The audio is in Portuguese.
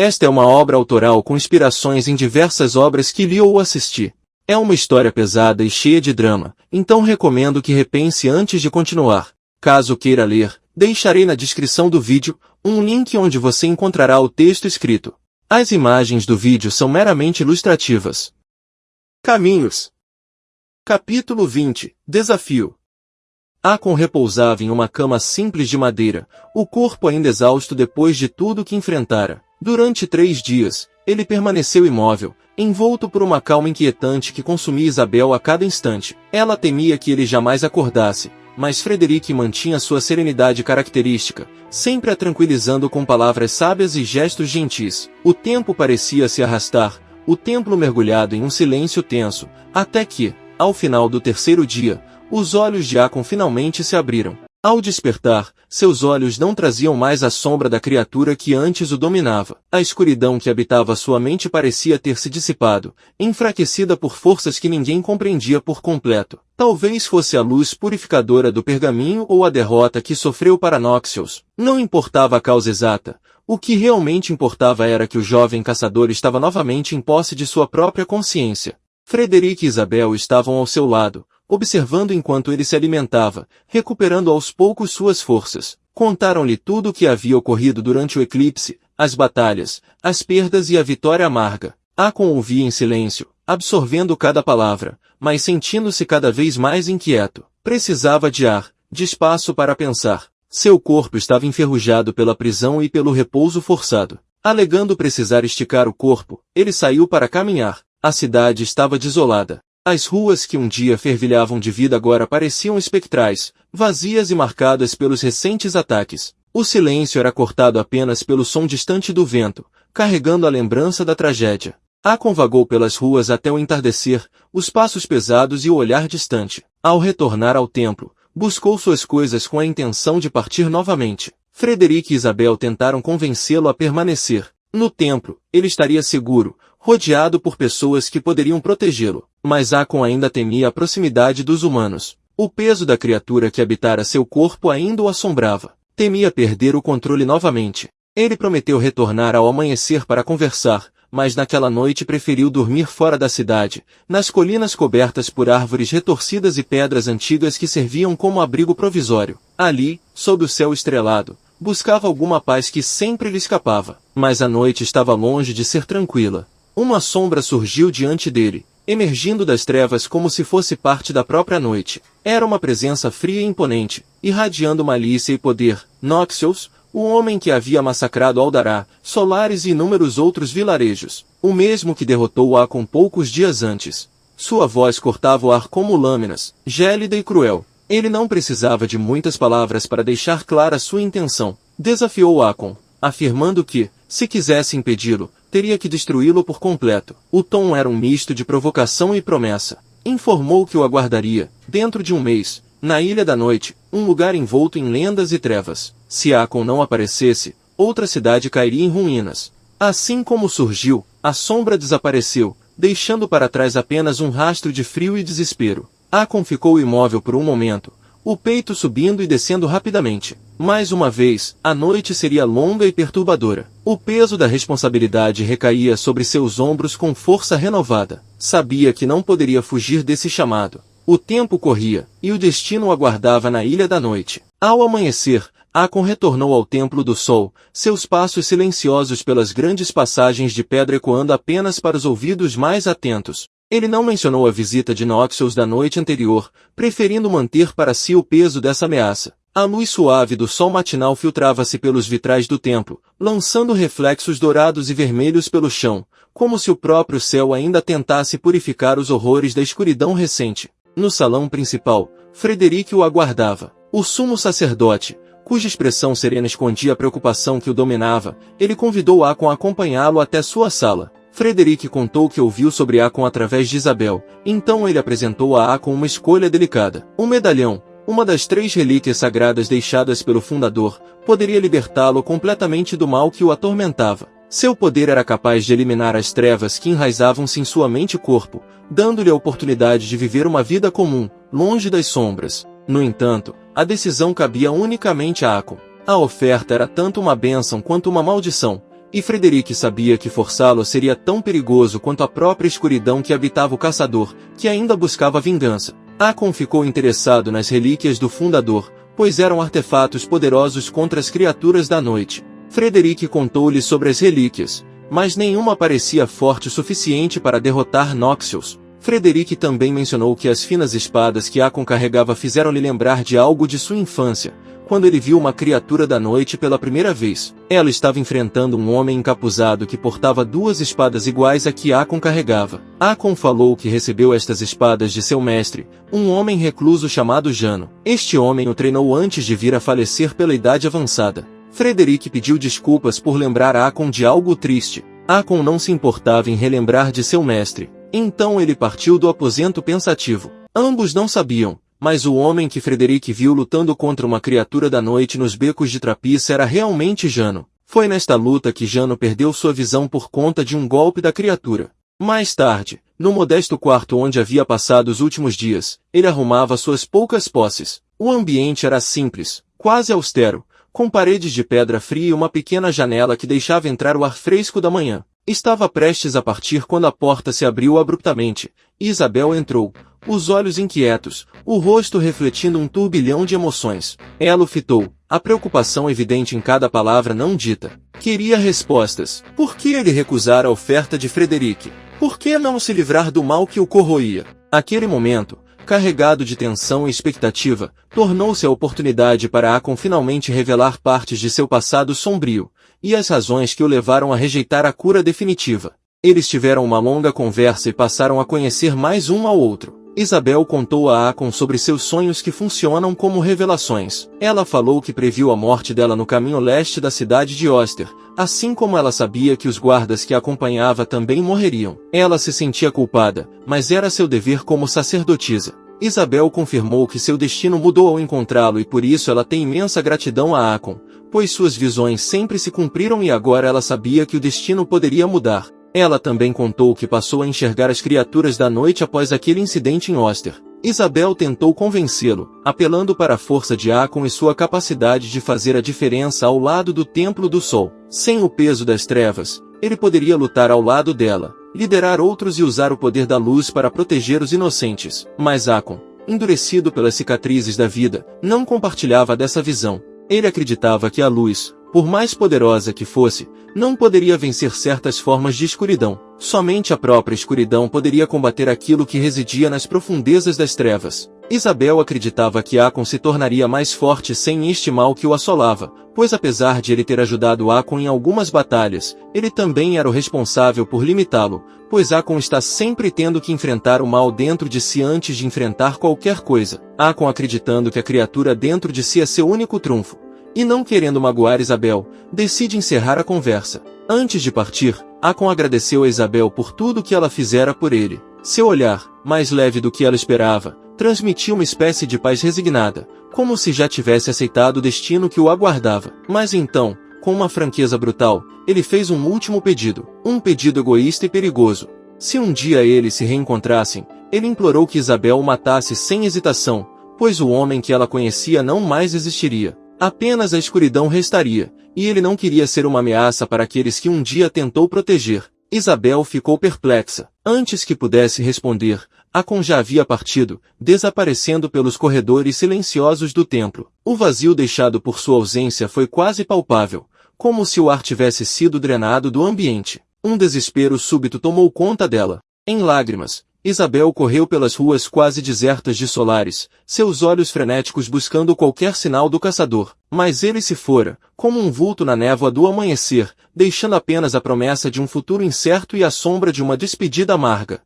Esta é uma obra autoral com inspirações em diversas obras que li ou assisti. É uma história pesada e cheia de drama, então recomendo que repense antes de continuar. Caso queira ler, deixarei na descrição do vídeo um link onde você encontrará o texto escrito. As imagens do vídeo são meramente ilustrativas. Caminhos. Capítulo 20. Desafio. Akon repousava em uma cama simples de madeira, o corpo ainda exausto depois de tudo que enfrentara. Durante 3 dias, ele permaneceu imóvel, envolto por uma calma inquietante que consumia Isabel a cada instante. Ela temia que ele jamais acordasse, mas Frederic mantinha sua serenidade característica, sempre a tranquilizando com palavras sábias e gestos gentis. O tempo parecia se arrastar, o templo mergulhado em um silêncio tenso, até que, ao final do 3º dia, os olhos de Akon finalmente se abriram. Ao despertar, seus olhos não traziam mais a sombra da criatura que antes o dominava. A escuridão que habitava sua mente parecia ter se dissipado, enfraquecida por forças que ninguém compreendia por completo. Talvez fosse a luz purificadora do pergaminho ou a derrota que sofreu para Noxious. Não importava a causa exata. O que realmente importava era que o jovem caçador estava novamente em posse de sua própria consciência. Frederic e Isabel estavam ao seu lado, observando enquanto ele se alimentava, recuperando aos poucos suas forças. Contaram-lhe tudo o que havia ocorrido durante o eclipse, as batalhas, as perdas e a vitória amarga. Akon ouvia em silêncio, absorvendo cada palavra, mas sentindo-se cada vez mais inquieto. Precisava de ar, de espaço para pensar. Seu corpo estava enferrujado pela prisão e pelo repouso forçado. Alegando precisar esticar o corpo, ele saiu para caminhar. A cidade estava desolada. As ruas que um dia fervilhavam de vida agora pareciam espectrais, vazias e marcadas pelos recentes ataques. O silêncio era cortado apenas pelo som distante do vento, carregando a lembrança da tragédia. Akon vagou pelas ruas até o entardecer, os passos pesados e o olhar distante. Ao retornar ao templo, buscou suas coisas com a intenção de partir novamente. Frederic e Isabel tentaram convencê-lo a permanecer. No templo, ele estaria seguro, rodeado por pessoas que poderiam protegê-lo. Mas Akon ainda temia a proximidade dos humanos. O peso da criatura que habitara seu corpo ainda o assombrava. Temia perder o controle novamente. Ele prometeu retornar ao amanhecer para conversar, mas naquela noite preferiu dormir fora da cidade, nas colinas cobertas por árvores retorcidas e pedras antigas que serviam como abrigo provisório. Ali, sob o céu estrelado, buscava alguma paz que sempre lhe escapava. Mas a noite estava longe de ser tranquila. Uma sombra surgiu diante dele, emergindo das trevas como se fosse parte da própria noite. Era uma presença fria e imponente, irradiando malícia e poder. Noxious, o homem que havia massacrado Aldará, Solaris e inúmeros outros vilarejos, o mesmo que derrotou Akon poucos dias antes. Sua voz cortava o ar como lâminas, gélida e cruel. Ele não precisava de muitas palavras para deixar clara sua intenção. Desafiou Akon, afirmando que, se quisesse impedi-lo, teria que destruí-lo por completo. O tom era um misto de provocação e promessa. Informou que o aguardaria, dentro de um mês, na Ilha da Noite, um lugar envolto em lendas e trevas. Se Akon não aparecesse, outra cidade cairia em ruínas. Assim como surgiu, a sombra desapareceu, deixando para trás apenas um rastro de frio e desespero. Akon ficou imóvel por um momento, o peito subindo e descendo rapidamente. Mais uma vez, a noite seria longa e perturbadora. O peso da responsabilidade recaía sobre seus ombros com força renovada. Sabia que não poderia fugir desse chamado. O tempo corria, e o destino o aguardava na Ilha da Noite. Ao amanhecer, Akon retornou ao Templo do Sol, seus passos silenciosos pelas grandes passagens de pedra ecoando apenas para os ouvidos mais atentos. Ele não mencionou a visita de Noxious da noite anterior, preferindo manter para si o peso dessa ameaça. A luz suave do sol matinal filtrava-se pelos vitrais do templo, lançando reflexos dourados e vermelhos pelo chão, como se o próprio céu ainda tentasse purificar os horrores da escuridão recente. No salão principal, Frederic o aguardava. O sumo sacerdote, cuja expressão serena escondia a preocupação que o dominava, ele convidou Akon a acompanhá-lo até sua sala. Frederic contou que ouviu sobre Akon através de Isabel, então ele apresentou a Akon uma escolha delicada. Um medalhão, uma das 3 relíquias sagradas deixadas pelo fundador, poderia libertá-lo completamente do mal que o atormentava. Seu poder era capaz de eliminar as trevas que enraizavam-se em sua mente e corpo, dando-lhe a oportunidade de viver uma vida comum, longe das sombras. No entanto, a decisão cabia unicamente a Akon. A oferta era tanto uma bênção quanto uma maldição. e Frederick sabia que forçá-lo seria tão perigoso quanto a própria escuridão que habitava o caçador, que ainda buscava vingança. Hakon ficou interessado nas relíquias do fundador, pois eram artefatos poderosos contra as criaturas da noite. Frederick contou-lhe sobre as relíquias, mas nenhuma parecia forte o suficiente para derrotar Noxious. Frederick também mencionou que as finas espadas que Hakon carregava fizeram-lhe lembrar de algo de sua infância, quando ele viu uma criatura da noite pela primeira vez. Ela estava enfrentando um homem encapuzado que portava duas espadas iguais à que Hakon carregava. Hakon falou que recebeu estas espadas de seu mestre, um homem recluso chamado Jano. Este homem o treinou antes de vir a falecer pela idade avançada. Frederick pediu desculpas por lembrar Hakon de algo triste. Hakon não se importava em relembrar de seu mestre. Então ele partiu do aposento pensativo. Ambos não sabiam, mas o homem que Frederick viu lutando contra uma criatura da noite nos becos de Trapiça era realmente Jano. Foi nesta luta que Jano perdeu sua visão por conta de um golpe da criatura. Mais tarde, no modesto quarto onde havia passado os últimos dias, ele arrumava suas poucas posses. O ambiente era simples, quase austero, com paredes de pedra fria e uma pequena janela que deixava entrar o ar fresco da manhã. Estava prestes a partir quando a porta se abriu abruptamente, e Isabel entrou, os olhos inquietos, o rosto refletindo um turbilhão de emoções. Ela o fitou, a preocupação evidente em cada palavra não dita. Queria respostas. Por que ele recusara a oferta de Frederick? Por que não se livrar do mal que o corroía? Aquele momento, carregado de tensão e expectativa, tornou-se a oportunidade para Hakon finalmente revelar partes de seu passado sombrio, e as razões que o levaram a rejeitar a cura definitiva. Eles tiveram uma longa conversa e passaram a conhecer mais um ao outro. Isabel contou a Hakon sobre seus sonhos que funcionam como revelações. Ela falou que previu a morte dela no caminho leste da cidade de Oster, assim como ela sabia que os guardas que a acompanhava também morreriam. Ela se sentia culpada, mas era seu dever como sacerdotisa. Isabel confirmou que seu destino mudou ao encontrá-lo e por isso ela tem imensa gratidão a Hakon, pois suas visões sempre se cumpriram e agora ela sabia que o destino poderia mudar. Ela também contou que passou a enxergar as criaturas da noite após aquele incidente em Oster. Isabel tentou convencê-lo, apelando para a força de Hakon e sua capacidade de fazer a diferença ao lado do Templo do Sol. Sem o peso das trevas, ele poderia lutar ao lado dela, liderar outros e usar o poder da luz para proteger os inocentes. Mas Hakon, endurecido pelas cicatrizes da vida, não compartilhava dessa visão. Ele acreditava que a luz, por mais poderosa que fosse, não poderia vencer certas formas de escuridão. Somente a própria escuridão poderia combater aquilo que residia nas profundezas das trevas. Isabel acreditava que Hakon se tornaria mais forte sem este mal que o assolava, pois apesar de ele ter ajudado Hakon em algumas batalhas, ele também era o responsável por limitá-lo, pois Hakon está sempre tendo que enfrentar o mal dentro de si antes de enfrentar qualquer coisa. Hakon acreditando que a criatura dentro de si é seu único trunfo. E não querendo magoar Isabel, decide encerrar a conversa. Antes de partir, Hakon agradeceu a Isabel por tudo que ela fizera por ele. Seu olhar, mais leve do que ela esperava, transmitia uma espécie de paz resignada, como se já tivesse aceitado o destino que o aguardava. Mas então, com uma franqueza brutal, ele fez um último pedido, um pedido egoísta e perigoso. Se um dia eles se reencontrassem, ele implorou que Isabel o matasse sem hesitação, pois o homem que ela conhecia não mais existiria. Apenas a escuridão restaria, e ele não queria ser uma ameaça para aqueles que um dia tentou proteger. Isabel ficou perplexa. Antes que pudesse responder, Hakon já havia partido, desaparecendo pelos corredores silenciosos do templo. O vazio deixado por sua ausência foi quase palpável, como se o ar tivesse sido drenado do ambiente. Um desespero súbito tomou conta dela. Em lágrimas, Isabel correu pelas ruas quase desertas de Solaris, seus olhos frenéticos buscando qualquer sinal do caçador. Mas ele se fora, como um vulto na névoa do amanhecer, deixando apenas a promessa de um futuro incerto e a sombra de uma despedida amarga.